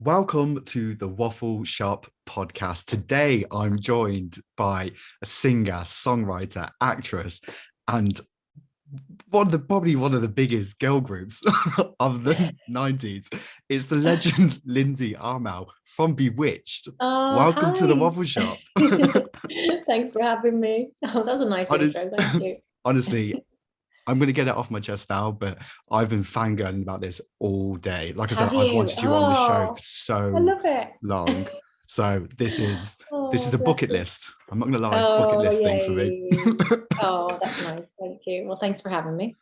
Welcome to the Waffle Shop podcast. Today, I'm joined by a singer, songwriter, actress, and probably one of the biggest girl groups of the 90s. It's the legend Lindsay Armaou from BWitched. Oh, Welcome to the hi. Waffle Shop. Thanks for having me. Oh, that's a nice Honest, intro. Thank you. honestly, I'm going to get it off my chest now, but I've been fangirling about this all day. Like I said, Have I've you? wanted you on the show for Oh, I so love it. long. So this is Oh, a bless bucket you. list. I'm not going to lie, bucket Oh, list thing for me. yay. Oh, that's nice. Thank you. Well, thanks for having me.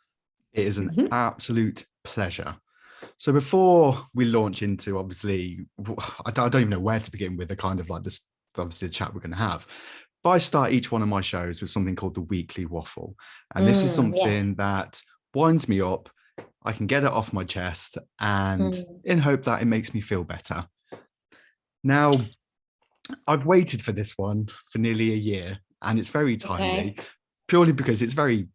It is an Mhm. absolute pleasure. So before we launch into, obviously, I don't even know where to begin with the kind of like this, obviously the chat we're going to have. But I start each one of my shows with something called the weekly waffle. And this is Yeah. something that winds me up. I can get it off my chest and Mm, in hope that it makes me feel better. Now, I've waited for this one for nearly a year and it's very okay. timely, purely because it's very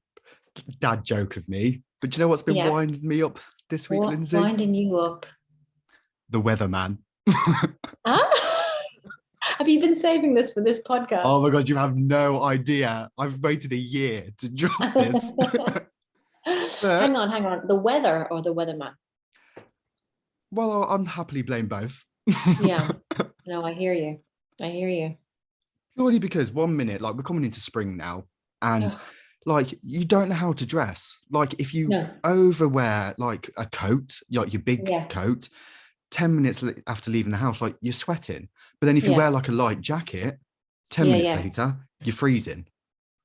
dad joke of me. But do you know what's been Yeah. winding me up this week, What's Lindsay? winding you up? The weatherman. Ah, have you been saving this for this podcast? Oh my God, you have no idea. I've waited a year to drop this. Hang But, on, hang on. The weather or the weatherman? well, I'm happily blame both. Yeah. No, I hear you. I hear you. Purely because 1 minute, like we're coming into spring now, and Oh, like you don't know how to dress. Like if you no. overwear like a coat, like your big Yeah. coat, 10 minutes after leaving the house, like you're sweating. But then if you wear Yeah. like a light jacket, 10 Yeah. minutes Yeah. later, you're freezing.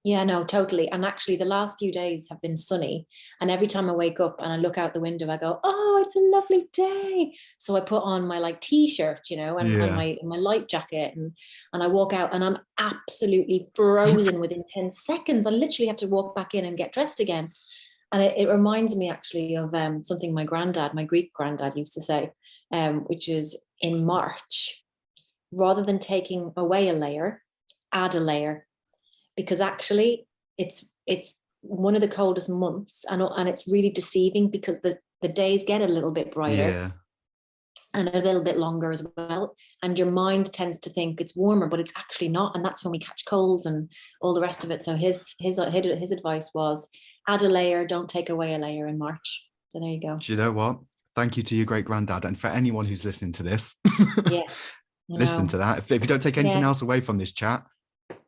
Yeah, no, totally. And actually, the last few days have been sunny. And every time I wake up and I look out the window, I go, "Oh, it's a lovely day." So I put on my like t-shirt, and Yeah. my light jacket, and I walk out, and I'm absolutely frozen within 10 seconds. I literally have to walk back in and get dressed again. And it reminds me actually of something my Greek granddad used to say, which is in March, rather than taking away a layer, add a layer, because actually it's one of the coldest months, and it's really deceiving because the days get a little bit brighter Yeah. and a little bit longer as well, and your mind tends to think it's warmer, but it's actually not, and that's when we catch colds and all the rest of it. So his advice was add a layer, don't take away a layer in March. So there you go. Do you know what? Thank you to your great granddad. And for anyone who's listening to this, Yeah, you listen know. to that. If you don't take anything Yeah, else away from this chat,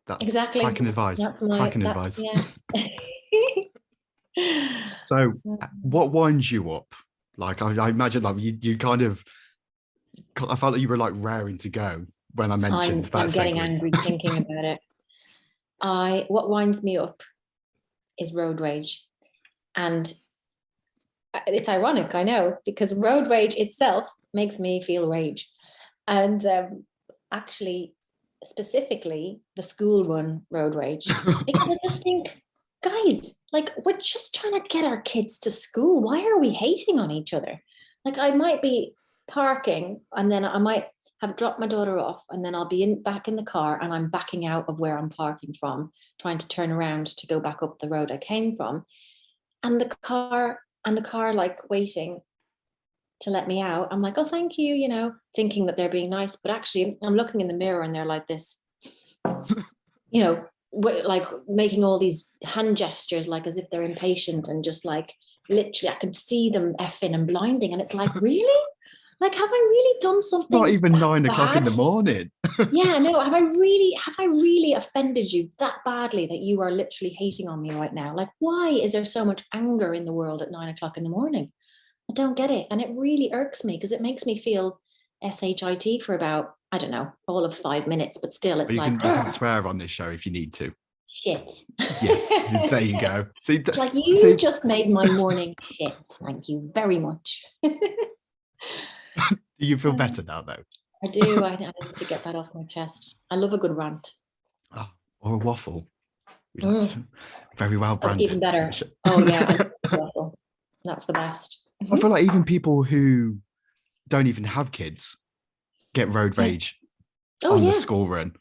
that's exactly. cracking advice. Cracking That's advice. yeah. So, what winds you up? Like, I imagine, like, you kind of, I felt like you were like raring to go when I mentioned that I'm getting segment. angry thinking about it. I What winds me up is road rage. And it's ironic, I know, because road rage itself makes me feel rage. And actually, specifically, the school run road rage, because I just think, guys, like, we're just trying to get our kids to school. Why are we hating on each other? Like, I might be parking and then I might have dropped my daughter off, and then I'll be back in the car, and I'm backing out of where I'm parking from, trying to turn around to go back up the road I came from. And the car like waiting to let me out. I'm like, "Oh, thank you," thinking that they're being nice, but actually I'm looking in the mirror and they're like this, like making all these hand gestures, like as if they're impatient, and just like literally I could see them effing and blinding, and it's like, really? Like, have I really done It's not something even that 9 o'clock in bad? the morning. Yeah, no, have I really offended you that badly that you are literally hating on me right now? Like, why is there so much anger in the world at 9 o'clock in the morning? I don't get it. And it really irks me because it makes me feel shit for about, I don't know, all of 5 minutes, but still But it's you can like, swear on this show if you need to. shit. Yes, there you go. See, It's like, you see, just made my morning shit. Thank you very much. do you feel better now though? I do. I need to get that off my chest. I love a good rant. Oh, or a waffle. We like Mm. to very well Oh, even branded. better. Oh, yeah. I love the waffle. That's the best. I Mhm. feel like even people who don't even have kids get road Yeah. rage Oh, on the yeah. school run.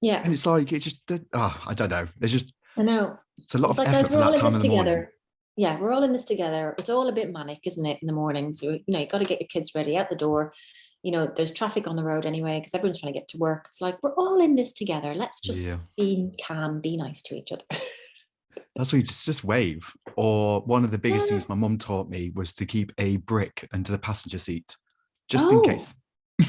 Yeah. And it's like, it just, I don't know. There's just, I know. it's a lot It's of like, guys, effort for we're all that in time this in the morning. together. yeah, we're all in this together. It's all a bit manic, isn't it, in the mornings? You know, you got to get your kids ready out the door. You know, there's traffic on the road anyway because everyone's trying to get to work. It's like, we're all in this together. Let's just Yeah. be calm, be nice to each other. That's why you just wave. Or one of the biggest Yeah. things my mum taught me was to keep a brick under the passenger seat, just in Oh, case.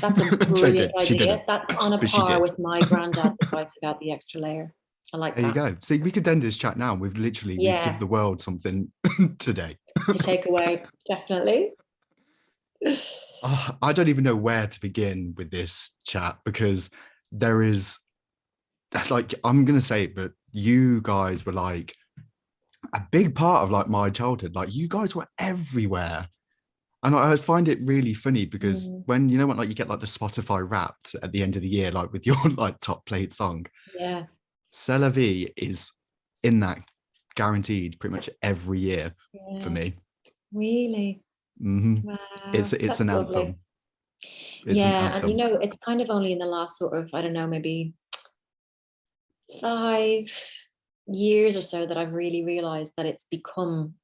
that's a I'm joking. brilliant She idea. didn't, That's on a but she par did. with my granddad's advice about the extra layer. I like There you that. go. See, we could end this chat now. We've given Yeah, the world something today. to take away, definitely. I don't even know where to begin with this chat because there is, like, I'm gonna say it, but you guys were like a big part of like my childhood. Like, you guys were everywhere. And I find it really funny because Mm, when when like you get like the Spotify Wrapped at the end of the year, like with your like top played song, yeah, Celebi is in that, guaranteed pretty much every year for yeah, me. really. Hmm. Wow, It's that's an lovely. anthem. It's an Yeah, and you anthem. know, it's kind of only in the last sort of, I don't know, maybe 5 years or so that I've really realized that it's become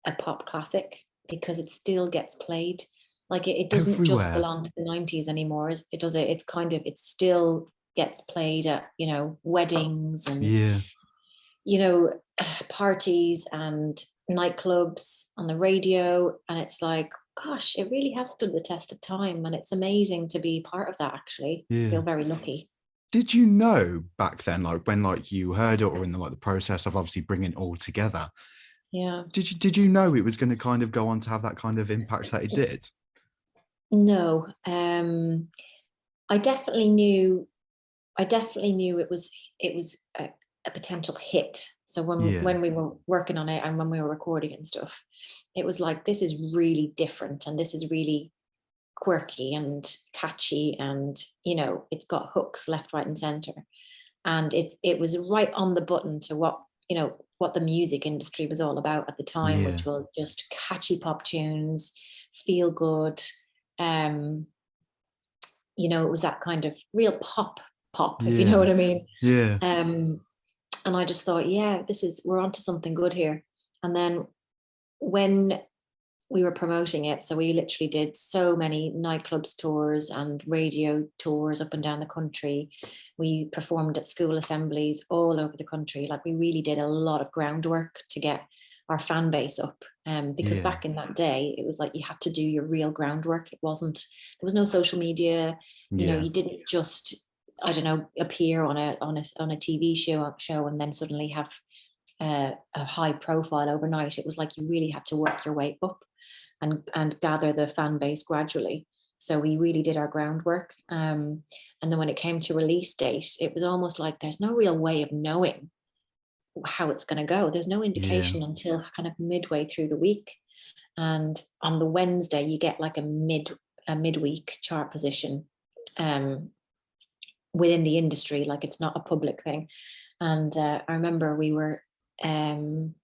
a pop classic because it still gets played. Like it doesn't just Everywhere. belong to the 90s anymore. It does it. It's kind of, it still gets played at, you know, weddings and, Yeah. you know, parties and nightclubs on the radio. And it's like, gosh, it really has stood the test of time. And it's amazing to be part of that, actually. I Yeah. feel very lucky. Did you know back then, like when like you heard it or in the like the process of obviously bringing it all together, Yeah. did you know it was going to kind of go on to have that kind of impact that it did? No, I definitely knew it was a potential hit. So Yeah. when we were working on it and when we were recording and stuff, it was like, this is really different and this is really quirky and catchy, and you know, it's got hooks left, right, and center. And it was right on the button to what, you know, what the music industry was all about at the time, Yeah. which was just catchy pop tunes, feel good. Um, you know, it was that kind of real pop, if you know Yeah. what I mean. Yeah. Um, and I just thought, yeah, we're onto something good here. And then when we were promoting it, so we literally did so many nightclubs tours and radio tours up and down the country. We performed at school assemblies all over the country. Like, we really did a lot of groundwork to get our fan base up. Because Yeah. back in that day, it was like you had to do your real groundwork. There was no social media. You know, Yeah. you didn't just, I don't know, appear on a TV show and then suddenly have a high profile overnight. It was like you really had to work your way up and gather the fan base gradually. So we really did our groundwork. And then when it came to release date, it was almost like there's no real way of knowing how it's going to go. There's no Yeah. indication until kind of midway through the week. And on the Wednesday, you get like a midweek chart position within the industry. Like, it's not a public thing. And I remember we were in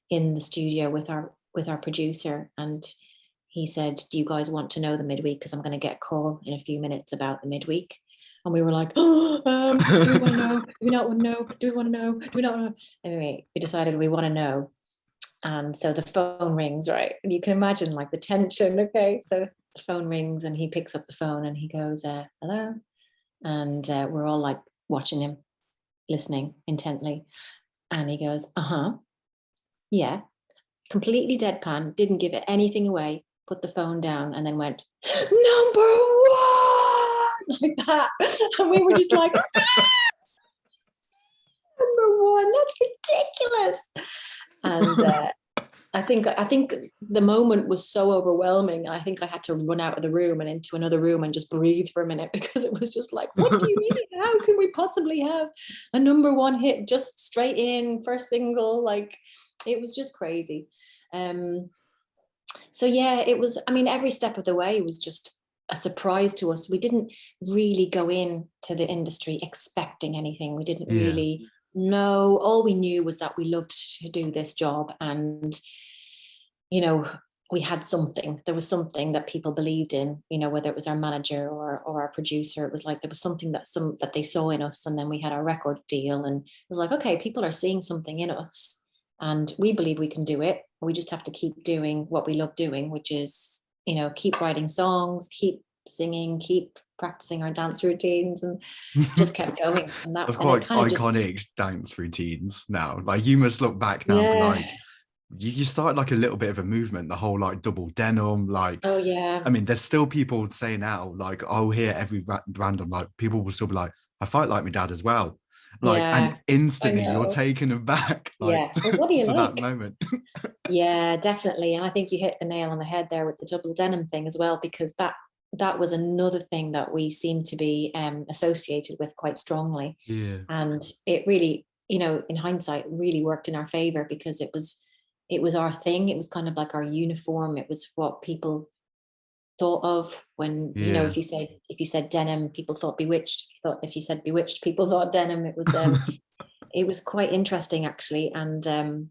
the studio with our producer, and he said, do you guys want to know the midweek? Because I'm going to get a call in a few minutes about the midweek. And we were like, oh, do we want to know? Do we not want to know? Do we want to know? Do we not want to know? Anyway, we decided we want to know. And so the phone rings, right? And you can imagine like the tension. Okay. So the phone rings and he picks up the phone and he goes, hello. And we're all like watching him, listening intently. And he goes, uh-huh, yeah. Completely deadpan, didn't give it anything away, put the phone down, and then went, number one, like that. And we were just like, number one, that's ridiculous. And I think the moment was so overwhelming. I think I had to run out of the room and into another room and just breathe for a minute, because it was just like, what do you mean? How can we possibly have a number one hit just straight in first single? Like, it was just crazy. So yeah, it was, I mean, every step of the way was just a surprise to us. We didn't really go into the industry expecting anything. We didn't Yeah. really know. All we knew was that we loved to do this job, and you know, we had something. There was something that people believed in, you know, whether it was our manager or our producer. It was like there was something that they saw in us. And then we had our record deal, and it was like, okay, people are seeing something in us and we believe we can do it. we just have to keep doing what we love doing, which is, you know, keep writing songs, keep singing, keep practicing our dance routines, and just kept going. And that, Of and it quite kind of just, iconic dance routines now. Like you must look back now and be yeah. like, you started like a little bit of a movement, the whole like double denim, like Oh yeah. I mean, there's still people say now, like I'll hear every random, like people will still be like, I fight like my dad as well. Like, and Yeah. I instantly you're know. taken aback, like Yeah. Well, what do you to that like? moment. Yeah, definitely. And I think you hit the nail on the head there with the double denim thing as well, because that was another thing that we seem to be associated with quite strongly. Yeah. And it really, you know, in hindsight, really worked in our favor, because it was our thing. It was kind of like our uniform. It was what people thought of when, you know, Yeah. if you said denim, people thought bewitched. If you said bewitched, people thought denim. It was quite interesting actually. And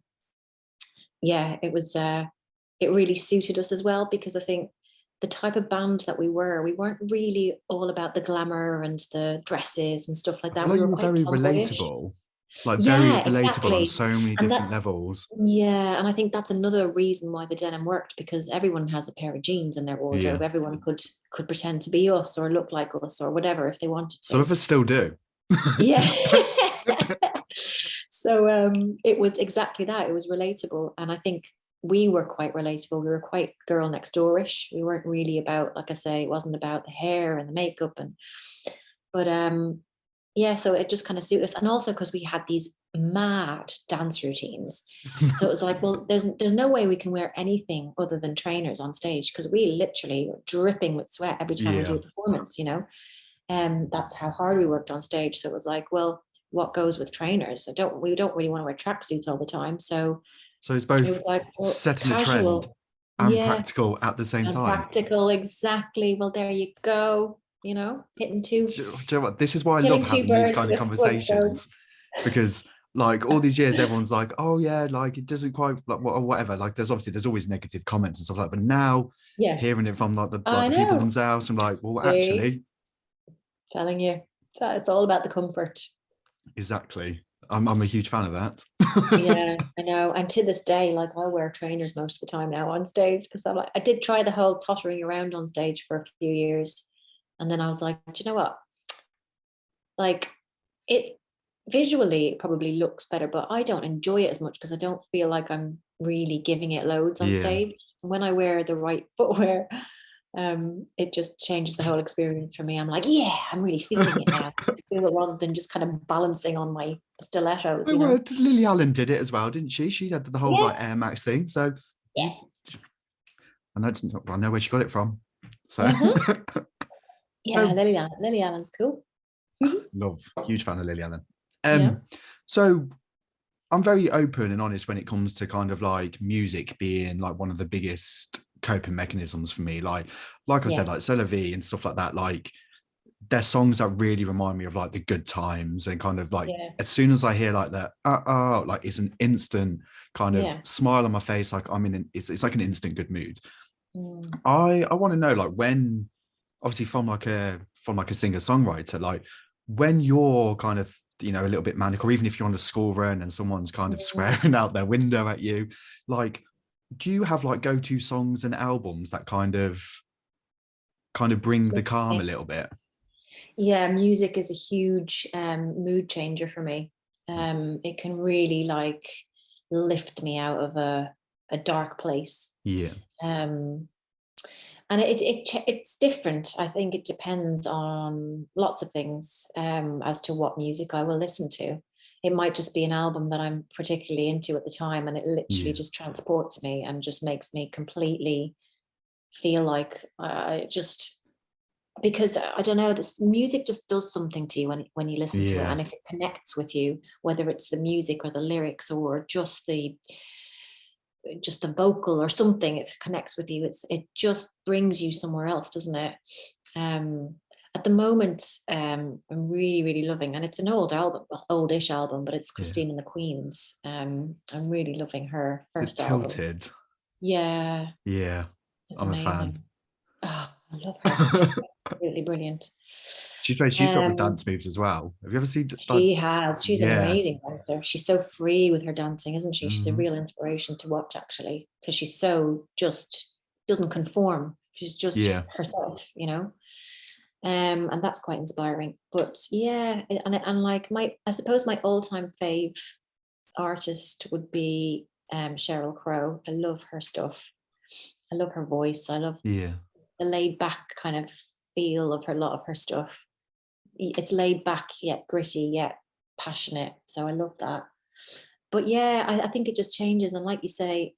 yeah, it really suited us as well, because I think the type of band that we weren't really all about the glamour and the dresses and stuff like I feel that. We like were you were quite very tomboyish. relatable, like very Yeah, relatable on exactly. so many And different that's, levels. yeah, and I think that's another reason why the denim worked, because everyone has a pair of jeans in their Yeah. wardrobe. Everyone could pretend to be us or look like us or whatever if they wanted Some to. of us still do. Yeah. So it was exactly that. It was relatable. And I think we were quite relatable. We were quite girl next doorish. We weren't really about, like I say, it wasn't about the hair and the makeup, and but yeah, so it just kind of suited us. And also because we had these mad dance routines. So it was like, well, there's no way we can wear anything other than trainers on stage, because we literally were dripping with sweat every time we do Yeah. a performance, you know. That's how hard we worked on stage. So it was like, well, what goes with trainers? We don't really want to wear tracksuits all the time. So So it's it both was like, well, setting a trend casual, and yeah, practical at the same and time. practical, exactly. Well, there you go. You know, Do you know what? This is why I love killing two having these birds kind of with one stone. conversations, because like all these years, everyone's like, "Oh yeah, like it doesn't quite like whatever." Like there's always negative comments and stuff like that. But now Yeah, hearing it from I the people know. themselves, I'm like, well, See, actually, telling you, it's all about the comfort. exactly. I'm a huge fan of that. Yeah, I know. And to this day, like I wear trainers most of the time now on stage, because I'm like, I did try the whole tottering around on stage for a few years. And then I was like, do you know what? Like it visually it probably looks better, but I don't enjoy it as much because I don't feel like I'm really giving it loads on Yeah. stage. When I wear the right footwear, it just changes the whole experience for me. I'm like, yeah, I'm really feeling it now. I feel it rather than just kind of balancing on my stilettos, Oh, you well, know? Lily Allen did it as well, didn't she? She had the whole Yeah, like Air Max thing. So yeah. you, I know where she got it from. So Hmm. Yeah, oh, Lily Allen's cool. Mhm. love, huge fan of Lily Allen. Yeah, So I'm very open and honest when it comes to kind of like music being like one of the biggest coping mechanisms for me. Like I yeah, said, like Celebi and stuff like that. Like they're songs that really remind me of like the good times, and kind of like yeah, as soon as I hear like that, like it's an instant kind of yeah. smile on my face. Like it's like an instant good mood. Mm. I want to know like when, obviously from like a singer songwriter, like when you're kind of a little bit manic, or even if you're on the school run and someone's kind of Mm. swearing out their window at you, like do you have like go-to songs and albums that kind of bring the calm a little bit? Yeah, music is a huge mood changer for me. It can really like lift me out of a dark place. Yeah. Um, and it's different. I think it depends on lots of things as to what music I will listen to. It might just be an album that I'm particularly into at the time, and it literally Yeah. just transports me and just makes me completely feel like just because I don't know, this music just does something to you when you listen to it, Yeah. and if it connects with you, whether it's the music or the lyrics or just the vocal or something, it connects with you. It just brings you somewhere else, doesn't it? Um, at the moment, I'm really loving, and it's an old album, well, oldish album, but it's Yeah. Christine and the Queens. I'm really loving her It first album. tilted. Yeah, Yeah. it's I'm a fan. amazing. Oh, I love her. She's absolutely brilliant. She's got the dance moves as well. Have you ever seen like? She has. She's an Yeah. amazing dancer. She's so free with her dancing, isn't she? She's a Mhm. real inspiration to watch, actually, because she's so just doesn't conform. She's just Yeah. herself, you know. And that's quite inspiring. But yeah, and like I suppose my all-time fave artist would be Sheryl Crow. I love her stuff. I love her voice. I love Yeah. the laid back kind of feel of her, lot of her stuff. It's laid back yet gritty yet passionate. So I love that. But yeah, I think it just changes. And like you say,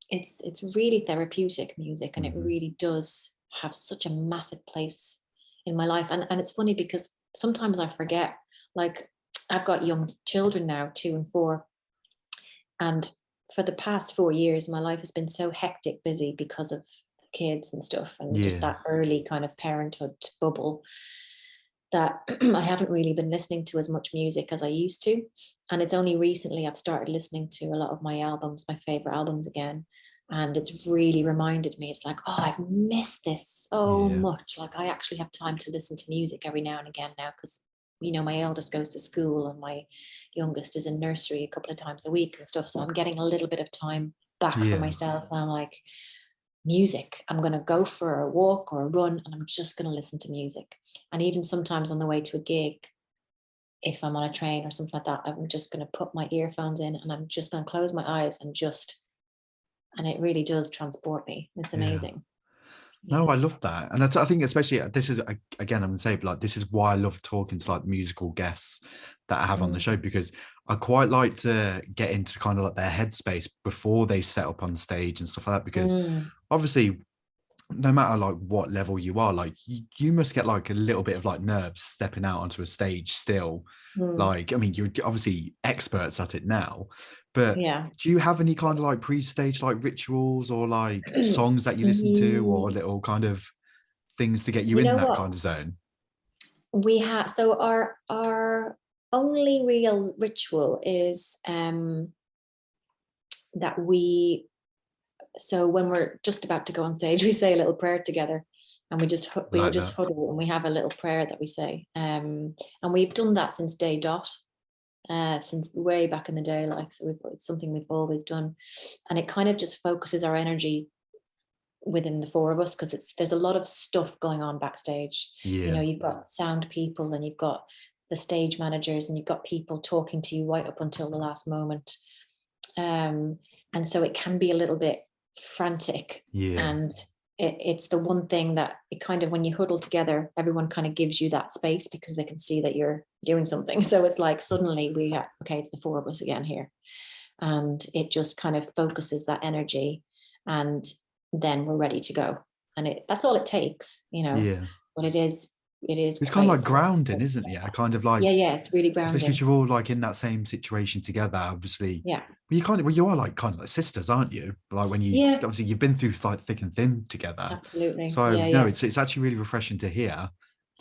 it's really therapeutic music, and it Mhm. really does have such a massive place in my life. And it's funny because sometimes I forget, like I've got young children now, 2 and 4, and for the past 4 years, my life has been so hectic busy because of kids and stuff, and just Yeah. that early kind of parenthood bubble, that I haven't really been listening to as much music as I used to. And it's only recently I've started listening to a lot of my albums, my favorite albums again. And it's really reminded me, it's like, oh, I've missed this so Yeah. much. Like I actually have time to listen to music every now and again now, because my eldest goes to school and my youngest is in nursery a couple of times a week and stuff. So I'm getting a little bit of time back for Yeah. myself. And I'm like, music. I'm going to go for a walk or a run and I'm just going to listen to music. And even sometimes on the way to a gig, if I'm on a train or something like that, I'm just going to put my earphones in and I'm just going to close my eyes and it really does transport me. It's Yeah. amazing. No, Yeah. I love that. And I think especially this is, again, I'm going to say, but like, this is why I love talking to like musical guests that I have on the Mm. show, because I quite like to get into kind of like their headspace before they set up on stage and stuff like that, because Mm. obviously no matter like what level you are, like you must get like a little bit of like nerves stepping out onto a stage still. Mm. Like, I mean, you're obviously experts at it now, but Yeah. do you have any kind of like pre-stage like rituals or like songs that you listen to, or Mm. little kind of things to get you You in know that what? kind of zone? We have, so our only real ritual is that so when we're just about to go on stage, we say a little prayer together, and we will Like just that. huddle and we have a little prayer that we say, and we've done that since day dot, since way back in the day. Like, so it's something we've always done, and it kind of just focuses our energy within the four of us, because there's a lot of stuff going on backstage. Yeah. You've got sound people and you've got the stage managers and you've got people talking to you right up until the last moment, and so it can be a little bit frantic. Yeah. And it's the one thing that it kind of, when you huddle together, everyone kind of gives you that space because they can see that you're doing something. So it's like suddenly okay, it's the four of us again here, and it just kind of focuses that energy, and then we're ready to go. And that's all it takes, Yeah. but it is It's kind of quite, like grounding, isn't it? Yeah. Kind of like, yeah, it's really especially because grounding. you're all like in that same situation together, obviously. Yeah. You are like kind of like sisters, aren't you? Like when you Yeah, obviously you've been through like thick and thin together. absolutely. So Yeah, no, yeah. it's actually really refreshing to hear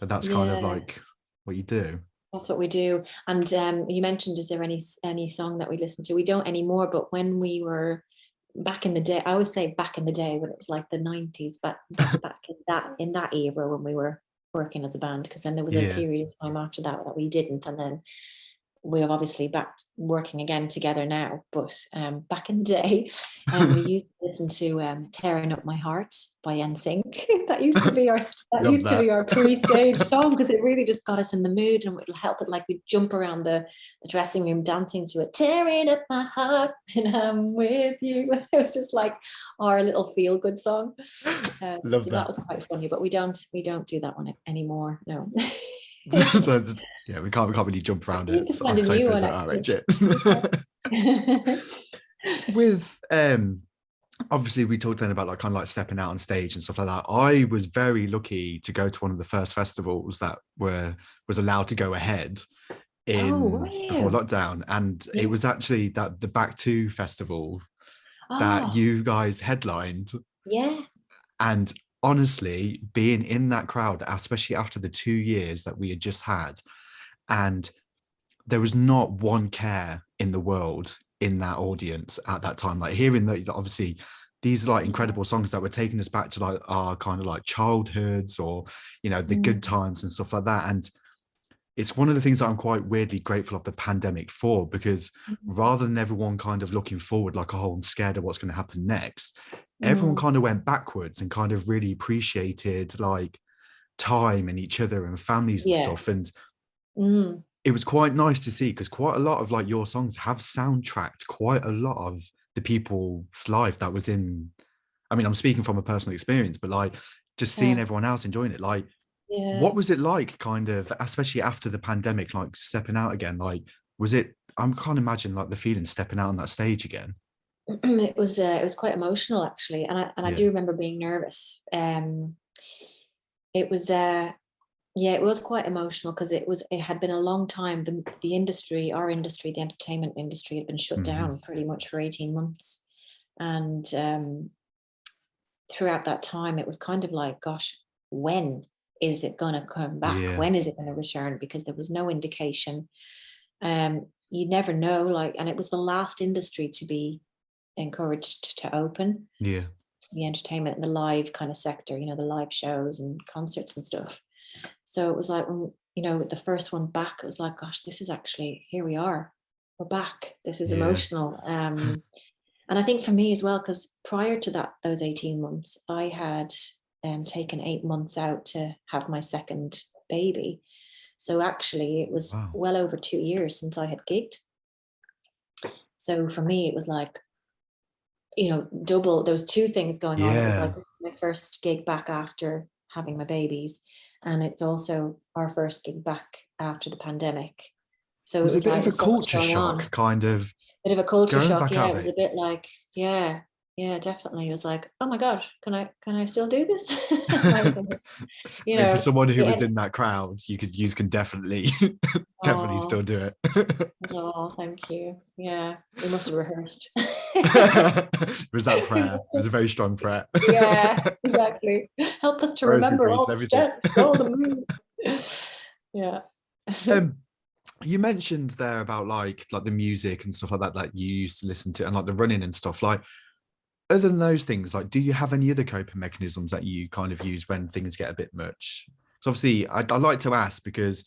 that that's kind of Yeah, like what you do. that's what we do. And you mentioned, is there any song that we listen to? We don't anymore, but when we were back in the day, I always say back in the day, when it was like the 90s, but back in that era when we were working as a band, because then there was a Yeah. period of time after that we didn't, and then we are obviously back working again together now. But back in the day, we used to listen to "Tearing Up My Heart" by NSYNC. that used to be our Love that. pre-stage song, because it really just got us in the mood, and it'll help it. Like we'd jump around the dressing room dancing to it, "Tearing up my heart and I'm with you." It was just like our little feel-good song. Love So that that. was quite funny, but we don't do that one anymore. No. So yeah, we can't really jump around You it can find a new sofas one, at our actually. age yet. With obviously we talked then about like kind of like stepping out on stage and stuff like that. I was very lucky to go to one of the first festivals that was allowed to go ahead Oh, were in before you? lockdown, and it Yeah. was actually that the Back to festival that Oh, you guys headlined. yeah. And honestly, being in that crowd, especially after the 2 years that we had just had, and there was not one care in the world in that audience at that time. Like hearing that, obviously, these like incredible songs that were taking us back to like our kind of like childhoods, or the good times and stuff like that. And it's one of the things that I'm quite weirdly grateful of the pandemic for, because rather than everyone kind of looking forward like, oh, I'm scared of what's going to happen next, everyone kind of went backwards and kind of really appreciated like time and each other and families and stuff. And it was quite nice to see, because quite a lot of like your songs have soundtracked quite a lot of the people's life that was in. I mean, I'm speaking from a personal experience, but like just seeing everyone else enjoying it, like what was it like, kind of, especially after the pandemic, like stepping out again? Like, was it? I can't imagine like the feeling stepping out on that stage again. It was quite emotional actually, and I do remember being nervous. It was it was quite emotional, because it had been a long time. The industry, our industry, the entertainment industry, had been shut down pretty much for 18 months, and throughout that time it was kind of like, gosh, when is it going to come back? When is it going to return? Because there was no indication. You never know, like, and it was the last industry to be encouraged to open. The entertainment and the live kind of sector, the live shows and concerts and stuff. So it was like, the first one back, it was like, gosh, this is actually, here we are, we're back. This is emotional. And I think for me as well, because prior to those 18 months, I had taken 8 months out to have my second baby. So actually it was well over 2 years since I had gigged. So for me, it was like, double, there was two things going on. It was like, this is my first gig back after having my babies, and it's also our first gig back after the pandemic. So was it was a bit like, of a culture shock, kind of. Bit of a culture shock. Yeah, It was a bit like, definitely. It was like, oh my God, can I still do this? For someone who was in that crowd, you can definitely definitely still do it. Oh, thank you. Yeah, we must have rehearsed. It was that prayer. It was a very strong prayer. Yeah, exactly. Help us to remember all the steps, all the moves. Yeah. You mentioned there about like the music and stuff like that you used to listen to, and like the running and stuff. Like, other than those things, like, do you have any other coping mechanisms that you kind of use when things get a bit much? So obviously I like to ask, because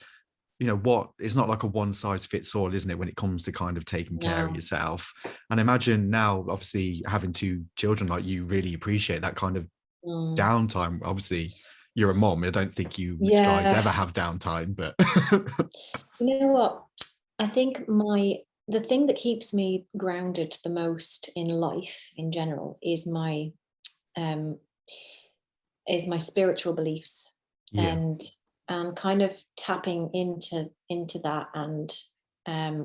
what, it's not like a one size fits all, isn't it, when it comes to kind of taking care of yourself? And imagine now, obviously having 2 children, like, you really appreciate that kind of downtime. Obviously you're a mom. I don't think you guys ever have downtime, but you know what, I think the thing that keeps me grounded the most in life in general is my spiritual beliefs, and kind of tapping into that, and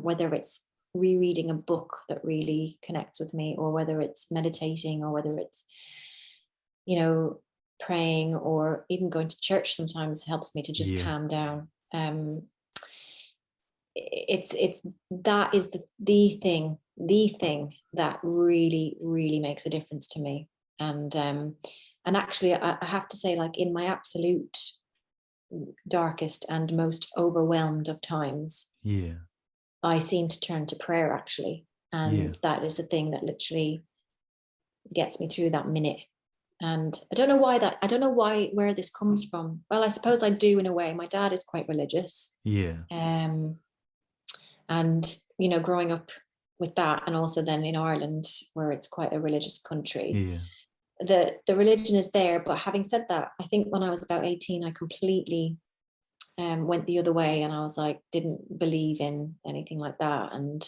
whether it's rereading a book that really connects with me, or whether it's meditating, or whether it's praying, or even going to church sometimes helps me to just calm down. It's that is the thing that really, really makes a difference to me. And actually I have to say, like, in my absolute darkest and most overwhelmed of times, I seem to turn to prayer, actually. And that is the thing that literally gets me through that minute. And I don't know where this comes from. Well, I suppose I do, in a way. My dad is quite religious. And growing up with that, and also then in Ireland, where it's quite a religious country, the religion is there. But having said that, I think when I was about 18, I completely went the other way, and I was like, didn't believe in anything like that. And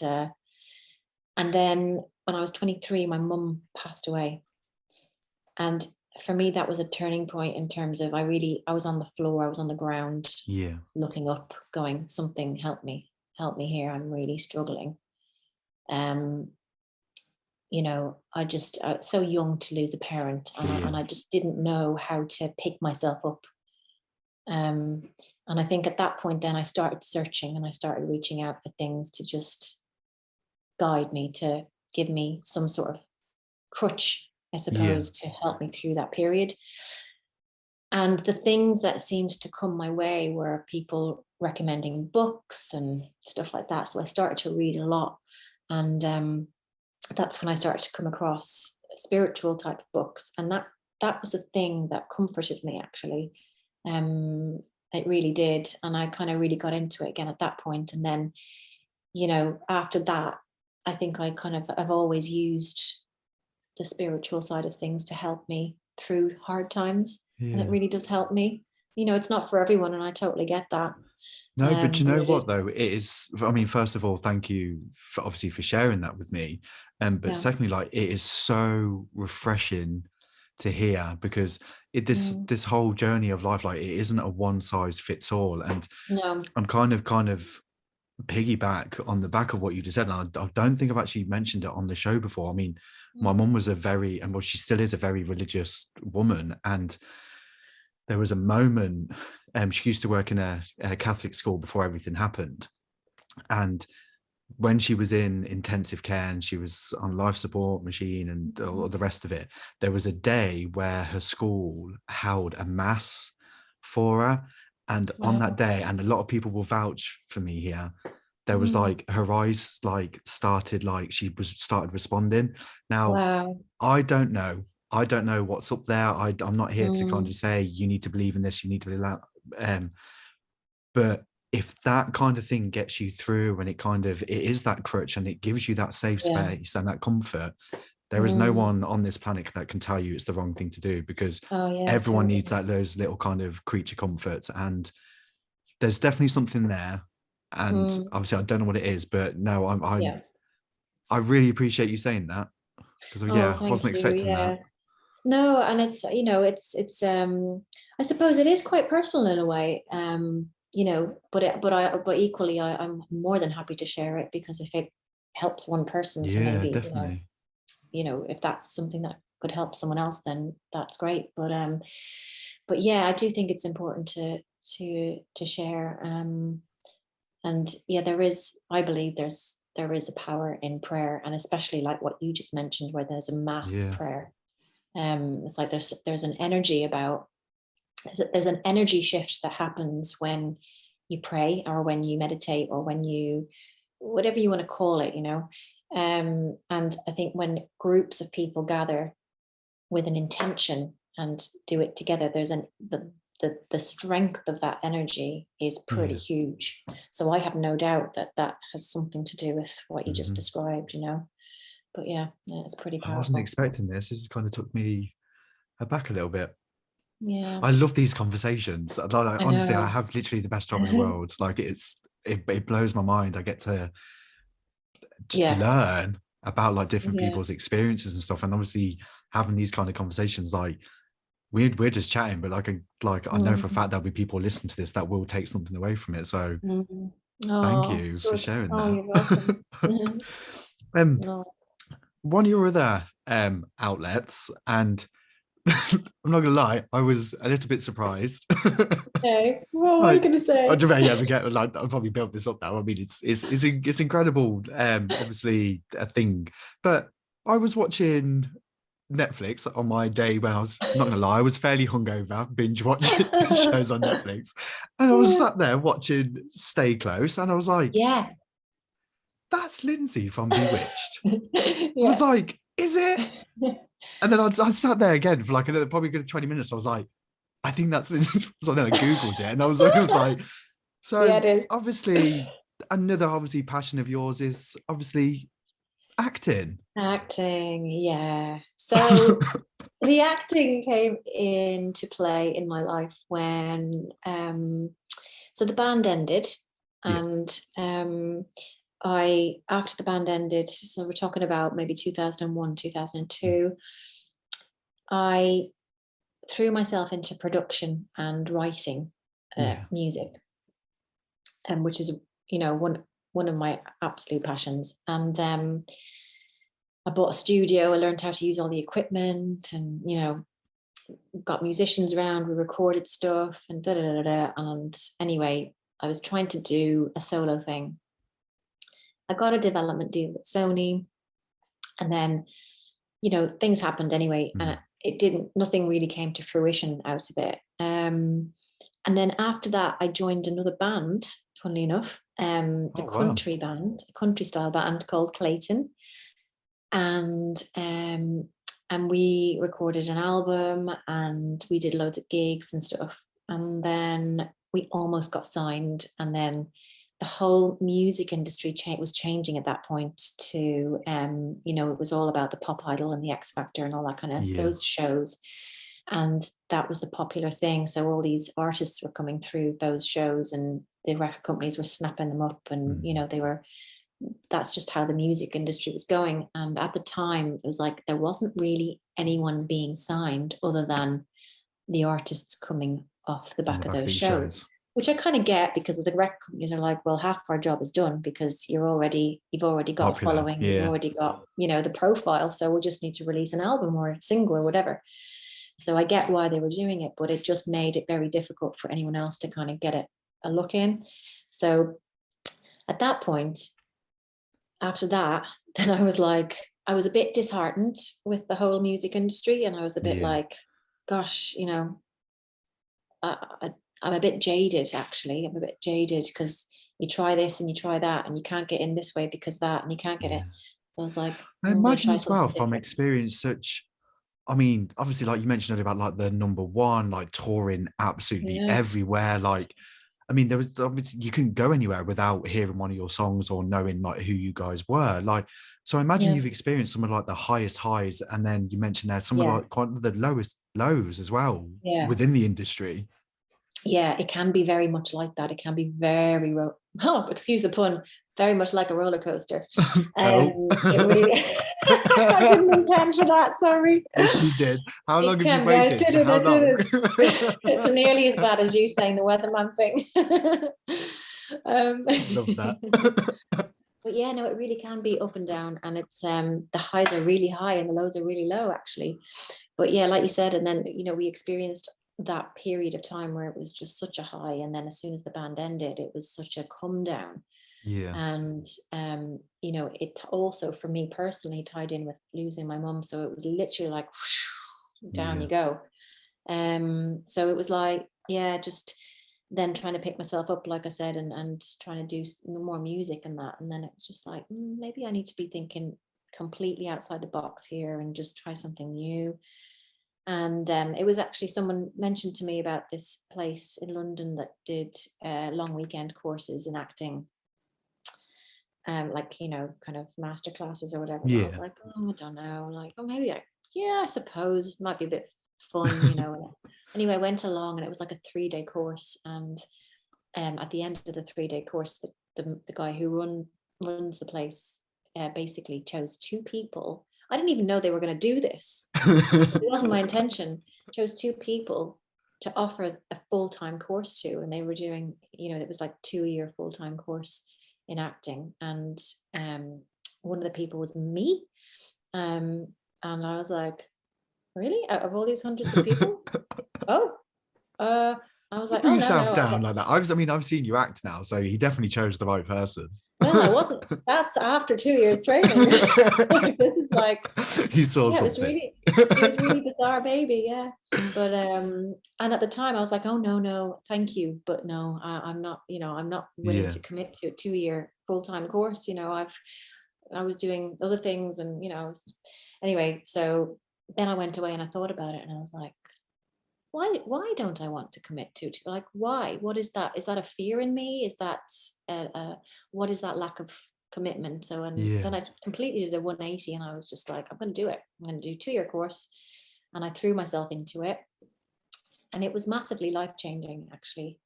then when I was 23, my mum passed away. And for me, that was a turning point, in terms of I was on the floor, I was on the ground, looking up, going, something, help me here, I'm really struggling. I just so young to lose a parent, and I just didn't know how to pick myself up. And I think at that point then I started searching, and I started reaching out for things to just guide me, to give me some sort of crutch, I suppose, to help me through that period. And the things that seemed to come my way were people recommending books and stuff like that. So I started to read a lot. And that's when I started to come across spiritual type books, and that was the thing that comforted me, actually. It really did, and I kind of really got into it again at that point. And then, after that, I think I've always used the spiritual side of things to help me through hard times, and it really does help me. It's not for everyone, and I totally get that. No, but you know But what though? It is, I mean, first of all, thank you for obviously for sharing that with me. But yeah. secondly, like, it is so refreshing to hear, because this whole journey of life, like, it isn't a one size fits all. And No. I'm kind of piggyback on the back of what you just said. And I don't think I've actually mentioned it on the show before. I mean, my mum was she still is a very religious woman. And there was a moment, she used to work in a Catholic school before everything happened. And when she was in intensive care and she was on life support machine and all the rest of it, there was a day where her school held a mass for her. And on that day, and a lot of people will vouch for me here, there was like her eyes started started responding. Now, I don't know what's up there. I'm not here to kind of say you need to believe in this, you need to believe that. But if that kind of thing gets you through, and it is that crutch, and it gives you that safe space and that comfort, there is no one on this planet that can tell you it's the wrong thing to do, because everyone needs those little kind of creature comforts. And there's definitely something there. And obviously I don't know what it is, but no, I really appreciate you saying that, because I wasn't expecting that. No, and it's I suppose it is quite personal in a way, but equally I'm more than happy to share it, because if it helps one person to maybe, Definitely. if that's something that could help someone else, then that's great. But yeah, I do think it's important to share. And I believe there is a power in prayer, and especially like what you just mentioned, where there's a mass prayer. It's like there's an energy there's an energy shift that happens when you pray, or when you meditate, or when you, whatever you want to call it, and I think when groups of people gather with an intention and do it together, there's the strength of that energy is pretty huge. So I have no doubt that has something to do with what you just described, But yeah, it's pretty powerful. I wasn't expecting this. This kind of took me aback a little bit. Yeah. I love these conversations. Honestly, I have literally the best job in the world. Like, it blows my mind. I get to just learn about like different people's experiences and stuff. And obviously having these kind of conversations, like, we're just chatting, but I know for a fact there'll be people listening to this that will take something away from it. So thank you for sharing that. You're welcome. One of your other outlets, and I'm not gonna lie, I was a little bit surprised. Okay, well, what are you gonna say? I'll probably build this up now. I mean, it's incredible, obviously a thing. But I was watching Netflix on my day when I was, not gonna lie, I was fairly hungover, binge watching shows on Netflix, and I was sat there watching Stay Close, and I was like, that's Lindsay from BWitched. I was like, is it? And then I sat there again for like another probably good 20 minutes. I was like, I think that's so then I Googled it, and I was like, so obviously another passion of yours is obviously acting. Yeah. So the acting came into play in my life when so the band ended, and after the band ended, so we're talking about maybe 2001, 2002, I threw myself into production and writing music, which is one of my absolute passions. And I bought a studio. I learned how to use all the equipment, and got musicians around. We recorded stuff and da da da da. And anyway, I was trying to do a solo thing. I got a development deal with Sony, and then things happened anyway, and nothing really came to fruition out of it. And then after that, I joined another band, funnily enough, a country band, a country style band called Clayton. And and we recorded an album and we did loads of gigs and stuff. And then we almost got signed. And then the whole music industry was changing at that point to, you know, it was all about the Pop Idol and the X Factor and all that kind of those shows. And that was the popular thing. So all these artists were coming through those shows and the record companies were snapping them up. And, you know, that's just how the music industry was going. And at the time, it was like there wasn't really anyone being signed other than the artists coming off the back of those shows, which I kind of get, because the record companies are like, well, half our job is done because you've already got popular, a following, you've already got, you know, the profile. So we just need to release an album or a single or whatever. So I get why they were doing it, but it just made it very difficult for anyone else to kind of get a look in. So at that point, after that, then I was a bit disheartened with the whole music industry. And I was a bit like, gosh, you know, I'm a bit jaded, actually. I'm a bit jaded because you try this and you try that and you can't get in this way because that, and you can't get it. So I was like, I imagine as well from experience such, I mean, obviously, like you mentioned earlier about like the number one, like touring absolutely everywhere. Like, I mean, there was obviously you couldn't go anywhere without hearing one of your songs or knowing like who you guys were. Like, so I imagine you've experienced some of like the highest highs, and then you mentioned there some of like quite the lowest lows as well within the industry. Yeah, it can be very much like that. It can be very, excuse the pun, very much like a roller coaster. It really, I didn't intend for that, sorry. Yes, you did. How long have you waited? It's nearly as bad as you saying the weatherman thing. Love that. But yeah, no, it really can be up and down, and it's the highs are really high and the lows are really low, actually. But yeah, like you said, and then, you know, we experienced that period of time where it was just such a high, and then as soon as the band ended, it was such a come down. And you know, it also for me personally tied in with losing my mum, so it was literally like whoosh, down you go. So it was like, just then trying to pick myself up, like I said, and trying to do more music and that, and then it was just like, maybe I need to be thinking completely outside the box here and just try something new. And it was actually someone mentioned to me about this place in London that did long weekend courses in acting, like, you know, kind of master classes or whatever. I was like, I don't know, like, maybe I suppose it might be a bit fun, you know. Anyway, I went along, and it was like a 3-day course, and at the end of the 3-day course, the guy who runs the place basically chose 2 people. I didn't even know they were going to do this. It wasn't my intention. Chose 2 people to offer a full-time course to, and they were doing, you know, it was like 2-year full-time course in acting, and one of the people was me, and I was like, really, out of all these hundreds of people? I was like, put yourself down like that. I've seen you act now, so he definitely chose the right person. Well, I wasn't. That's after 2 years training. This is like, you saw something. It was really bizarre, baby. But and at the time I was like, oh no, thank you, but no, I'm not. You know, I'm not willing to commit to a 2-year full-time course. You know, I was doing other things, and you know, anyway. So then I went away and I thought about it, and I was like, why don't I want to commit to like, why? What is that? Is that a fear in me? Is that what is that lack of commitment? So then I completely did a 180, and I was just like, I'm going to do it. I'm going to do a 2-year course, and I threw myself into it, and it was massively life-changing, actually.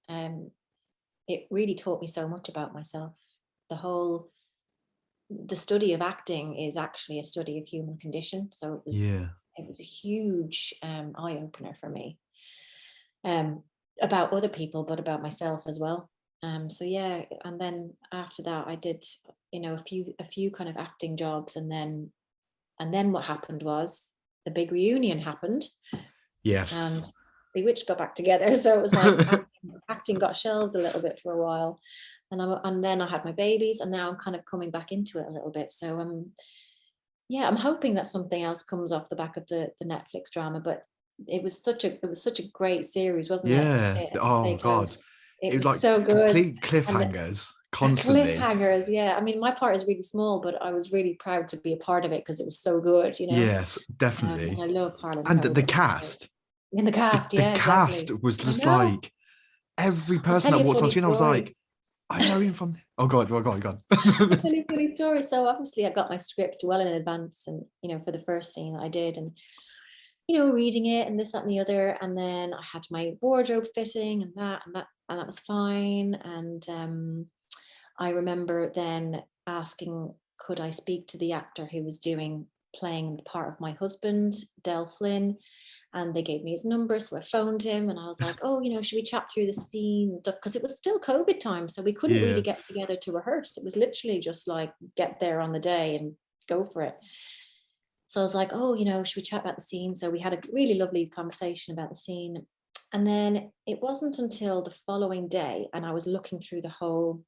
It really taught me so much about myself. The study of acting is actually a study of human condition, so it was a huge eye-opener for me. About other people, but about myself as well. So and then after that, I did, you know, a few kind of acting jobs, and then what happened was the big reunion happened. Yes. And BWitched got back together, so it was like acting got shelved a little bit for a while, and then I had my babies, and now I'm kind of coming back into it a little bit. So I'm hoping that something else comes off the back of the Netflix drama, but it was such a great series, wasn't it? Oh God, it was like so good. Complete cliffhangers. constantly. Cliffhangers, yeah. I mean, my part is really small, but I was really proud to be a part of it because it was so good, you know. Yes, definitely. And I love Harlan And the Coben. cast, In the cast, the yeah, exactly. cast was I just know. like every I'll person tell that you a walked on funny screen, I was story. like, I know him from. Oh God, oh God, God. I'll tell you a funny story. So obviously I got my script well in advance, and you know, for the first scene I did, and you know, reading it and this, that, and the other. And then I had my wardrobe fitting and that was fine. And I remember then asking, could I speak to the actor who was playing the part of my husband, Del Flynn? And they gave me his number. So I phoned him and I was like, oh, you know, should we chat through the scene? Because it was still COVID time. So we couldn't Yeah. really get together to rehearse. It was literally just like get there on the day and go for it. So I was like, oh, you know, should we chat about the scene? So we had a really lovely conversation about the scene. And then it wasn't until the following day, and I was looking through the whole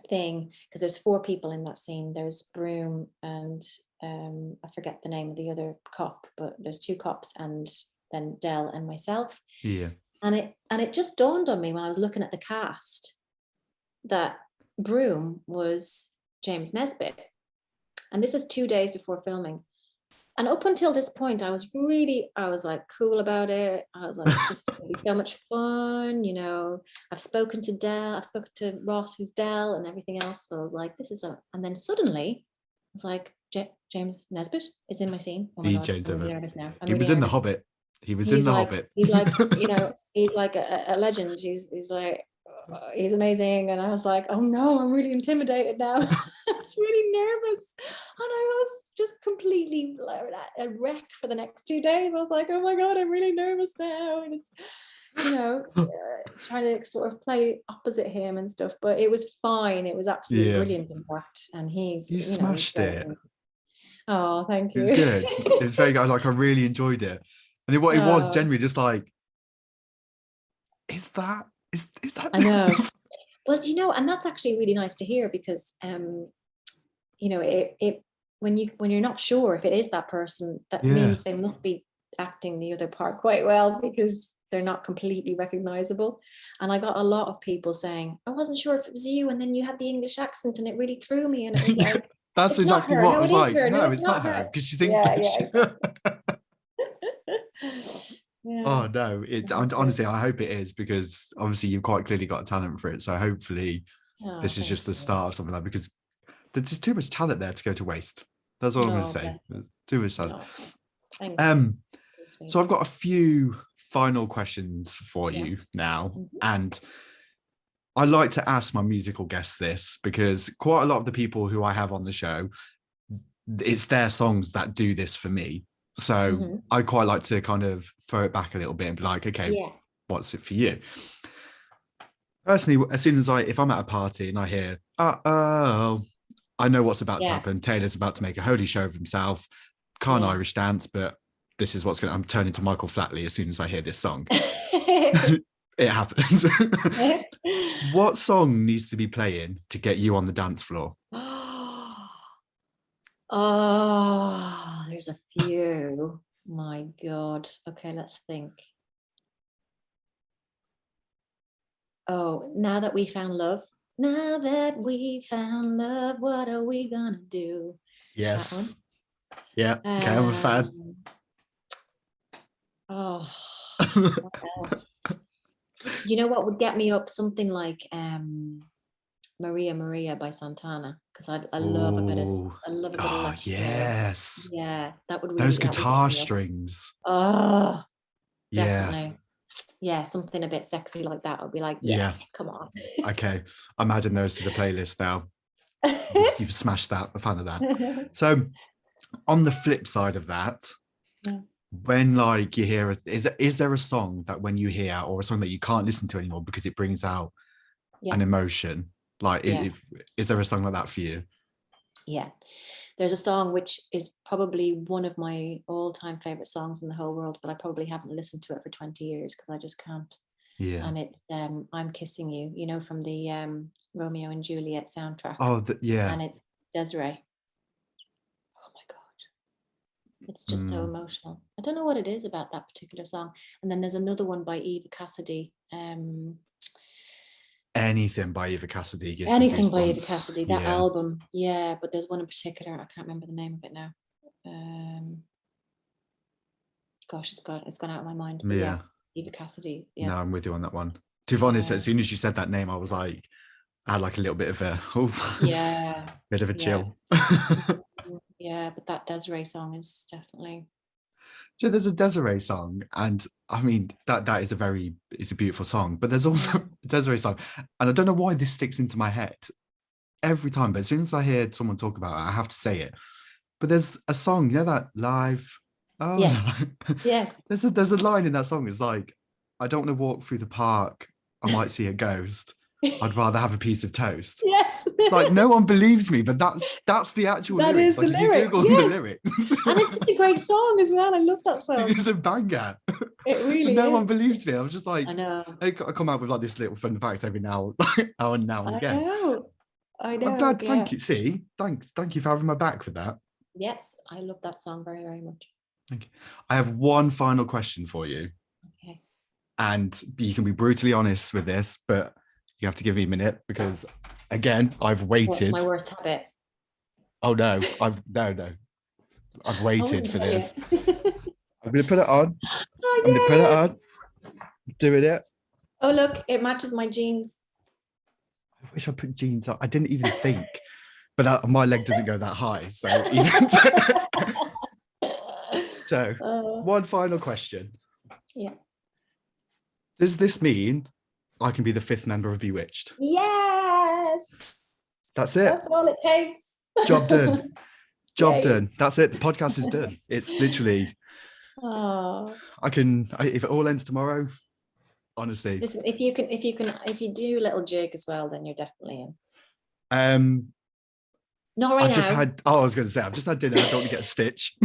thing, because there's 4 people in that scene. There's Broom and I forget the name of the other cop, but there's 2 cops and then Del and myself. Yeah. And it just dawned on me when I was looking at the cast that Broom was James Nesbitt. And this is 2 days before filming. And up until this point, I was like cool about it. I was like, this is gonna be so much fun, you know. I've spoken to Del, I've spoken to Ross, who's Del, and everything else. So I was like, and then suddenly, it's like James Nesbitt is in my scene. Oh my The God, James I'm really Ever. nervous now. I'm He really was in The nervous. Hobbit. He was in The Hobbit. He's like, you know, he's like a legend. He's like, he's amazing. And I was like, oh no, I'm really intimidated now. I was really nervous. And I was just completely a wreck for the next 2 days. I was like, oh my God, I'm really nervous now. And it's, you know, trying to sort of play opposite him and stuff, but it was fine. It was absolutely brilliant, in fact. And he's, You you know, he's smashed great. it. Oh, thank It was you. good. It was very good. Like I really enjoyed it. And it was genuinely just like, is that I know. Well, you know, and that's actually really nice to hear, because you know, it when you're not sure if it is that person, that means they must be acting the other part quite well, because they're not completely recognizable. And I got a lot of people saying, I wasn't sure if it was you, and then you had the English accent and it really threw me. And it was like, that's it's not exactly her. what I No, was it is like. her. No, No, it's it's not not her her. because she's Yeah, English. yeah. Oh no, honestly, I hope it is, because obviously you've quite clearly got a talent for it. So hopefully this is just the start of something like, because there's just too much talent there to go to waste. That's all I'm going to say. There's too much talent. So I've got a few final questions for you now. And I like to ask my musical guests this, because quite a lot of the people who I have on the show, it's their songs that do this for me. So I quite like to kind of throw it back a little bit and be like, okay, what's it for you? Personally, as soon as if I'm at a party and I hear, oh, I know what's about to happen. Taylor's about to make a holy show of himself. Can't Irish dance, but this is what's going to, I'm turning to Michael Flatley as soon as I hear this song. It happens. What song needs to be playing to get you on the dance floor? Oh, there's a few. My God. Okay, let's think. Oh, Now That We Found Love. Now that we found love, what are we gonna do? Yes. That one. Yeah. Okay, I'm a fan. Oh, what else? You know what would get me up? Something like Maria Maria by Santana, because I love a bit of Latino. Yes. Yeah, that would really, those guitar strings. Oh, definitely. Yeah, something a bit sexy like that. I'll be like, yeah, come on. Okay, I'm adding those to the playlist now. You've smashed that. I'm a fan of that. So on the flip side of that, when like you hear is there a song that when you hear, or a song that you can't listen to anymore because it brings out an emotion, like is there a song like that for you? Yeah, there's a song which is probably one of my all-time favorite songs in the whole world, but I probably haven't listened to it for 20 years because I just can't. And it's I'm Kissing You, you know, from the Romeo and Juliet soundtrack. And it's Desiree. Oh my God, it's just so emotional. I don't know what it is about that particular song. And then there's another one by Eva Cassidy, Anything by Eva Cassidy gives me Anything by Eva goosebumps. Cassidy, that Yeah. album. Yeah, but there's one in particular. I can't remember the name of it now. Gosh, it's gone out of my mind. But yeah, Eva Cassidy. Yeah. No, I'm with you on that one. To be honest, as soon as you said that name, I was like, I had like a little bit of a bit of a chill. Yeah, but that Desiree song is definitely. So there's a Desiree song, and I mean that is it's a beautiful song, but there's also a Desiree song, and I don't know why this sticks into my head every time, but as soon as I hear someone talk about it, I have to say it. But there's a song, you know, that live. Oh yes. No. Yes. There's a line in that song. It's like, I don't want to walk through the park. I might see a ghost. I'd rather have a piece of toast. Yes. Like, no one believes me, but that's the actual lyrics. Like, the if you Google the lyrics. And it's such a great song as well. I love that song. It's a banger. It really but no is. one believes me. I was just like, I know. I come out with like this little fun facts every now and again. I know. I'm glad. Thank you. See, thank you for having my back with that. Yes, I love that song very, very much. Thank you. I have one final question for you. Okay. And you can be brutally honest with this, but you have to give me a minute because, again, I've waited. What's my worst habit? Oh no, I've waited for this. I'm gonna put it on. Oh, I'm gonna put it on. Doing it. Oh look, it matches my jeans. I wish I put jeans on. I didn't even think, but my leg doesn't go that high. So so one final question. Yeah. Does this mean I can be the 5th member of BWitched? Yes. That's it. That's all it takes. Job done. Job done. That's it. The podcast is done. It's literally. If it all ends tomorrow, honestly. Listen, if you do a little jig as well, then you're definitely in. Not right now. I was going to say, I've just had dinner. I don't want to get a stitch.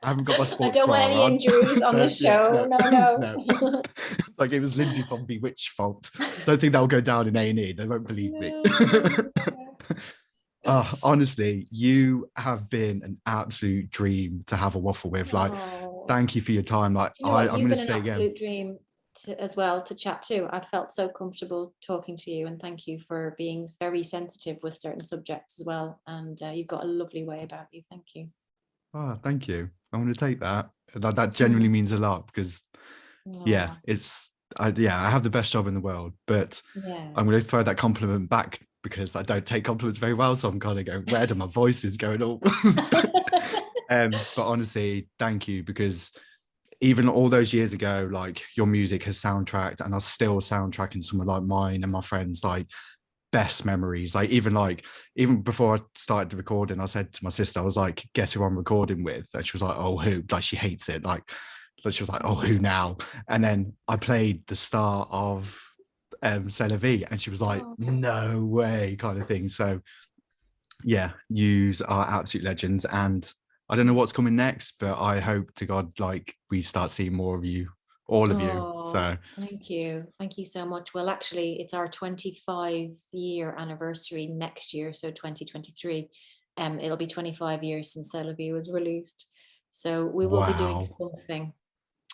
I haven't got my sports bra on. I don't want any injuries on the show. Yeah, no. Like it was Lindsay from BWitched fault. Don't think that will go down in A&E. They won't believe me. Honestly, you have been an absolute dream to have a waffle with. Like, thank you for your time. Like, I'm going to say again, absolute dream as well to chat to. I felt so comfortable talking to you, and thank you for being very sensitive with certain subjects as well. And you've got a lovely way about you. Thank you. Oh, thank you. I'm going to take that. That genuinely means a lot because, I have the best job in the world, but I'm going to throw that compliment back because I don't take compliments very well. So I'm kind of going, where do my voices going all? But honestly, thank you, because even all those years ago, like your music has soundtracked and I'm still soundtracking someone like mine and my friends, like best memories. Like even before I started the recording, I said to my sister, I was like, guess who I'm recording with? And she was like, oh, who? Like she hates it. She was like, oh, who now? And then I played the start of Celebi and she was like, no way, kind of thing. So yeah, yous are absolute legends. And I don't know what's coming next, but I hope to God, like we start seeing more of you, all of you. So thank you so much. Well, actually it's our 25-year anniversary next year, so 2023. It'll be 25 years since Celebi was released, so we will be doing something.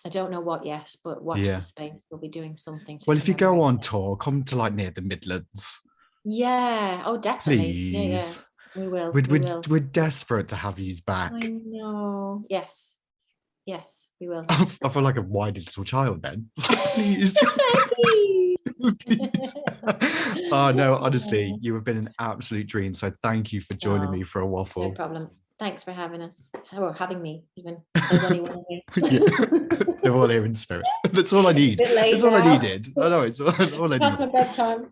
I don't know what yet, but watch the space. We'll be doing something. Well, if you go on tour, come to like near the Midlands. Yeah. Oh, definitely. Please. Yeah. We will. We're desperate to have you back. I know. Yes, we will. I feel like a whiny little child then. Please. Please. Oh no, honestly, you have been an absolute dream. So thank you for joining me for a waffle. No problem. Thanks for having us, or having me even. There's only one here. They're all here in spirit. That's all I need. That's all I needed. I know, it's all I needed. That's my bedtime.